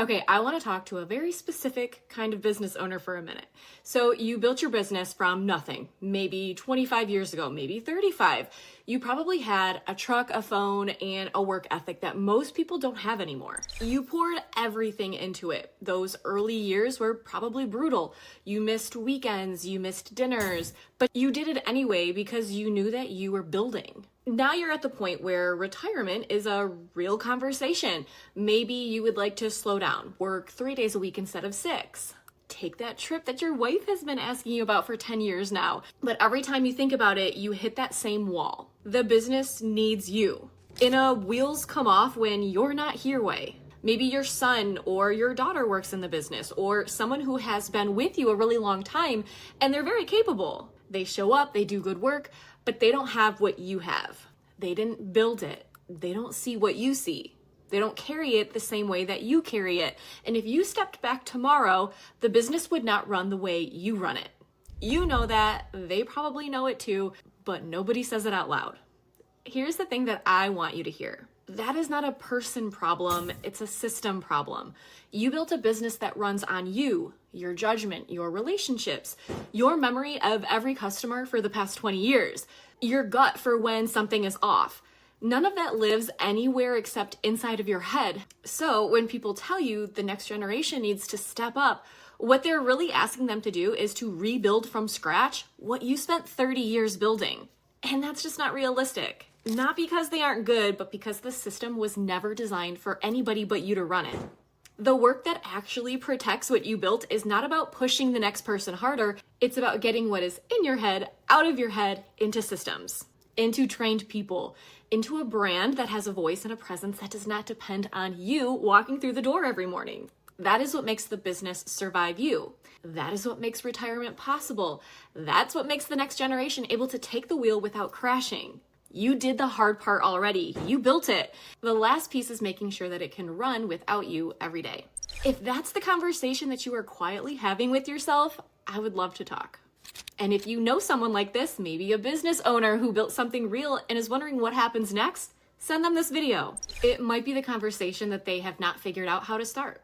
Okay, I want to talk to a very specific kind of business owner for a minute. So you built your business from nothing, maybe 25 years ago, maybe 35. You probably had a truck, a phone, and a work ethic that most people don't have anymore. You poured everything into it. Those early years were probably brutal. You missed weekends, you missed dinners, but you did it anyway because you knew that you were building. Now you're at the point where retirement is a real conversation. Maybe you would like to slow down, work 3 days a week instead of 6. Take that trip that your wife has been asking you about for 10 years now. But every time you think about it, you hit that same wall. The business needs you. In a wheels come off when you're not here way. Maybe your son or your daughter works in the business, or someone who has been with you a really long time and they're very capable. They show up, they do good work, but they don't have what you have. They didn't build it. They don't see what you see. They don't carry it the same way that you carry it. And if you stepped back tomorrow, the business would not run the way you run it. You know that, they probably know it too, but nobody says it out loud. Here's the thing that I want you to hear. That is not a person problem, it's a system problem. You built a business that runs on you, your judgment, your relationships, your memory of every customer for the past 20 years, your gut for when something is off. None of that lives anywhere except inside of your head. So when people tell you the next generation needs to step up, what they're really asking them to do is to rebuild from scratch what you spent 30 years building. And that's just not realistic. Not because they aren't good, but because the system was never designed for anybody but you to run it. The work that actually protects what you built is not about pushing the next person harder. It's about getting what is in your head, out of your head, into systems, into trained people, into a brand that has a voice and a presence that does not depend on you walking through the door every morning. That is what makes the business survive you. That is what makes retirement possible. That's what makes the next generation able to take the wheel without crashing. You did the hard part already. You built it. The last piece is making sure that it can run without you every day. If that's the conversation that you are quietly having with yourself, I would love to talk. And if you know someone like this, maybe a business owner who built something real and is wondering what happens next, send them this video. It might be the conversation that they have not figured out how to start.